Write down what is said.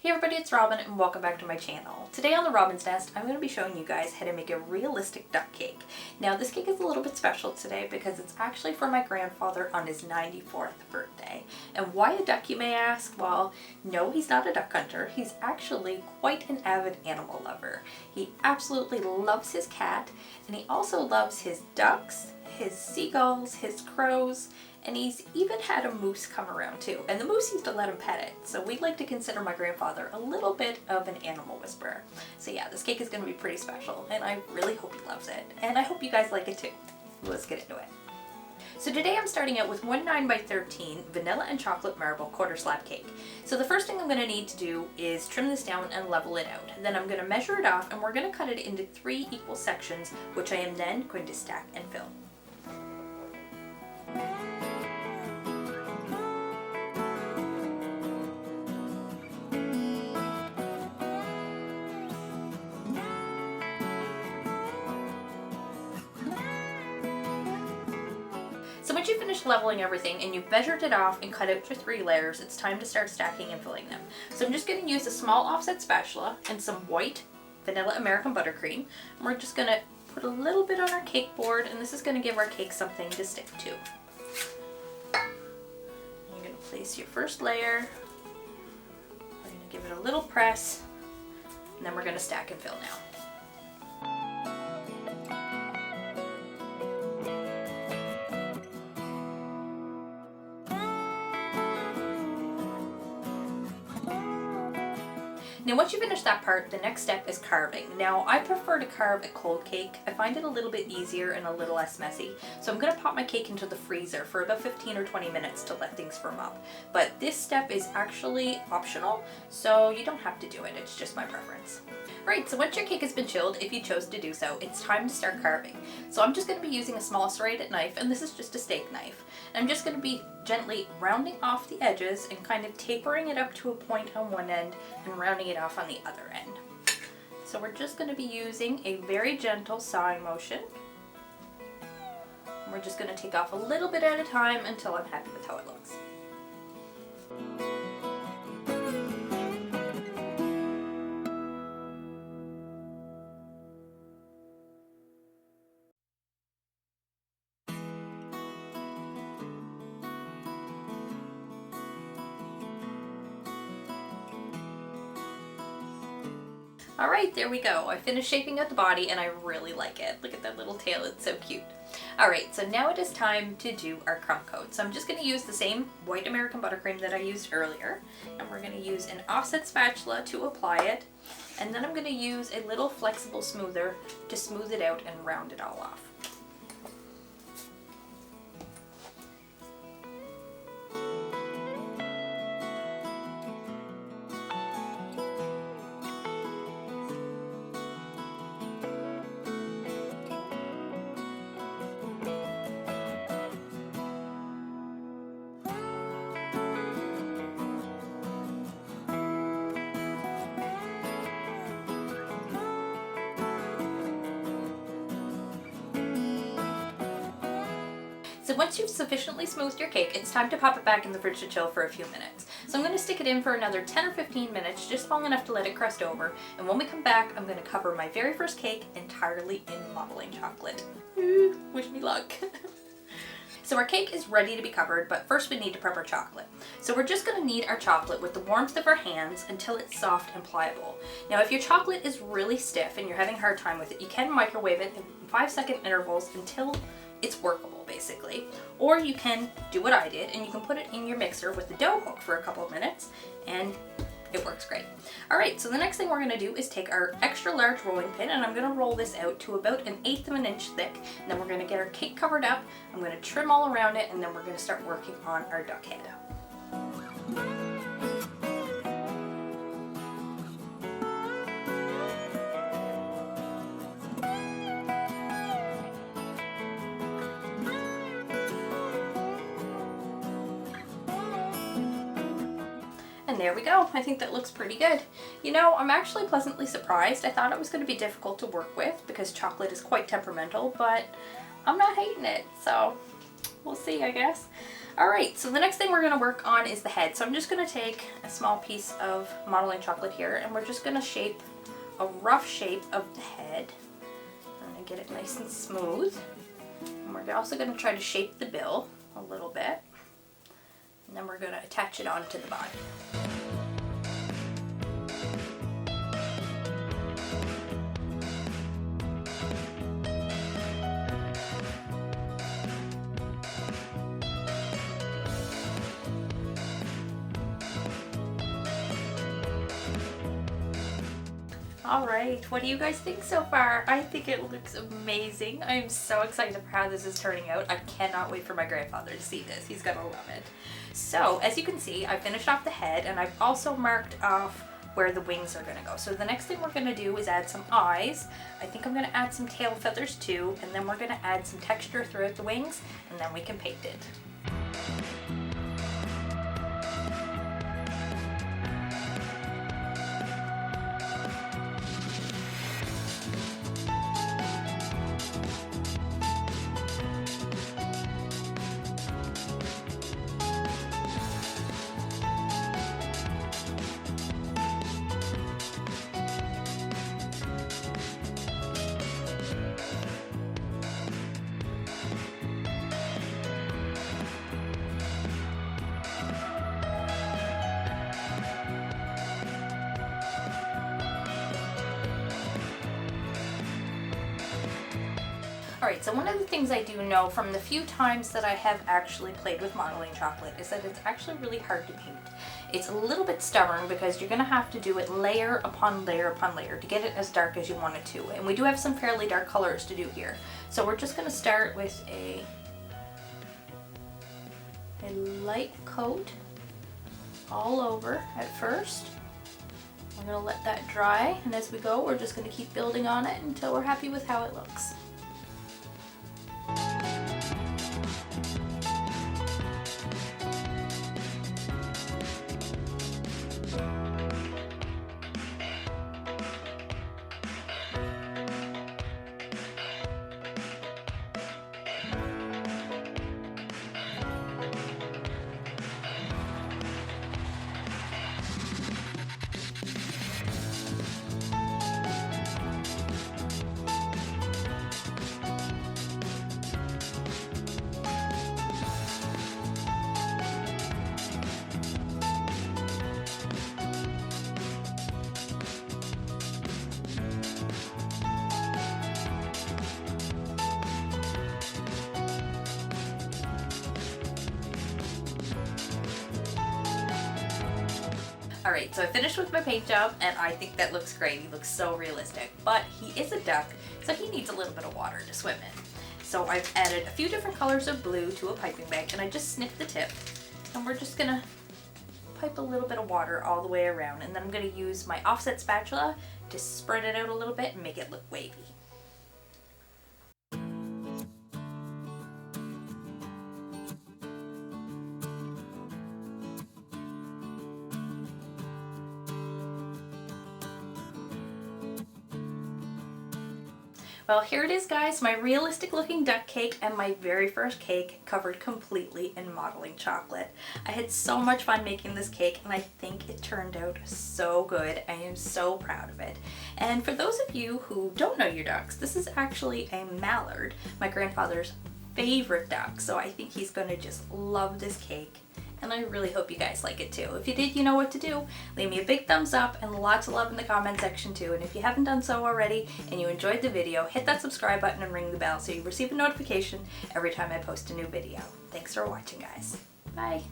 Hey everybody, it's Robyn and welcome back to my channel. Today on the Robyn's Nest, I'm going to be showing you guys how to make a realistic duck cake. Now this cake is a little bit special today because it's actually for my grandfather on his 94th birthday. And why a duck, you may ask? Well, no, he's not a duck hunter. He's actually quite an avid animal lover. He absolutely loves his cat, and he also loves his ducks, his seagulls, his crows, and he's even had a moose come around too. And the moose used to let him pet it. So we like to consider my grandfather a little bit of an animal whisperer. So yeah, this cake is going to be pretty special and I really hope he loves it. And I hope you guys like it too. Let's get into it. So today I'm starting out with one 9x13 vanilla and chocolate marble quarter slab cake. So the first thing I'm going to need to do is trim this down and level it out. Then I'm going to measure it off and we're going to cut it into 3 equal sections, which I am then going to stack and fill. So once you finish leveling everything and you've measured it off and cut out to 3 layers, it's time to start stacking and filling them. So I'm just going to use a small offset spatula and some white vanilla American buttercream. And we're just going to put a little bit on our cake board, and this is going to give our cake something to stick to. You're going to place your first layer. We're going to give it a little press, and then we're going to stack and fill now. Now once you finish that part, the next step is carving. Now I prefer to carve a cold cake. I find it a little bit easier and a little less messy. So I'm going to pop my cake into the freezer for about 15 or 20 minutes to let things firm up. But this step is actually optional, so you don't have to do it. It's just my preference. Right, so once your cake has been chilled, if you chose to do so, it's time to start carving. So I'm just going to be using a small serrated knife, and this is just a steak knife. And I'm just going to be gently rounding off the edges and kind of tapering it up to a point on one end and rounding it off on the other end. So we're just going to be using a very gentle sawing motion. And we're just going to take off a little bit at a time until I'm happy with how it looks. Alright, there we go. I finished shaping out the body and I really like it. Look at that little tail, it's so cute. Alright, so now it is time to do our crumb coat. So I'm just going to use the same white American buttercream that I used earlier. And we're going to use an offset spatula to apply it. And then I'm going to use a little flexible smoother to smooth it out and round it all off. So once you've sufficiently smoothed your cake, it's time to pop it back in the fridge to chill for a few minutes. So I'm going to stick it in for another 10 or 15 minutes, just long enough to let it crust over. And when we come back, I'm going to cover my very first cake entirely in modeling chocolate. Ooh, wish me luck. So our cake is ready to be covered, but first we need to prep our chocolate. So we're just going to knead our chocolate with the warmth of our hands until it's soft and pliable. Now if your chocolate is really stiff and you're having a hard time with it, you can microwave it in 5-second intervals until it's workable basically. Or you can do what I did and you can put it in your mixer with the dough hook for a couple of minutes and it works great. Alright, so the next thing we're going to do is take our extra large rolling pin and I'm going to roll this out to about 1/8 of an inch thick. And then we're going to get our cake covered up. I'm going to trim all around it and then we're going to start working on our duck head. And there we go. I think that looks pretty good. You know, I'm actually pleasantly surprised. I thought it was going to be difficult to work with because chocolate is quite temperamental, but I'm not hating it. So we'll see, I guess. Alright, so the next thing we're going to work on is the head. So I'm just going to take a small piece of modeling chocolate here, and we're just going to shape a rough shape of the head. I'm going to get it nice and smooth. And we're also going to try to shape the bill a little bit. And then we're going to attach it onto the body. Alright, what do you guys think so far? I think it looks amazing. I'm so excited for how this is turning out. I cannot wait for my grandfather to see this. He's gonna love it. So, as you can see, I finished off the head, and I've also marked off where the wings are gonna go. So the next thing we're gonna do is add some eyes. I think I'm gonna add some tail feathers too, and then we're gonna add some texture throughout the wings, and then we can paint it. Alright, so one of the things I do know from the few times that I have actually played with modeling chocolate is that it's actually really hard to paint. It's a little bit stubborn because you're going to have to do it layer upon layer upon layer to get it as dark as you want it to. And we do have some fairly dark colors to do here. So we're just going to start with a light coat all over at first. We're going to let that dry, and as we go we're just going to keep building on it until we're happy with how it looks. Alright, so I finished with my paint job, and I think that looks great. He looks so realistic. But he is a duck, so he needs a little bit of water to swim in. So I've added a few different colors of blue to a piping bag, and I just snipped the tip. And we're just gonna pipe a little bit of water all the way around, and then I'm gonna use my offset spatula to spread it out a little bit and make it look wavy. Well, here it is, guys, my realistic looking duck cake and my very first cake covered completely in modeling chocolate. I had so much fun making this cake, and I think it turned out so good. I am so proud of it. And for those of you who don't know your ducks, this is actually a mallard, my grandfather's favorite duck, so I think he's gonna just love this cake. And I really hope you guys like it too. If you did, you know what to do. Leave me a big thumbs up and lots of love in the comment section too. And if you haven't done so already and you enjoyed the video, hit that subscribe button and ring the bell so you receive a notification every time I post a new video. Thanks for watching, guys. Bye.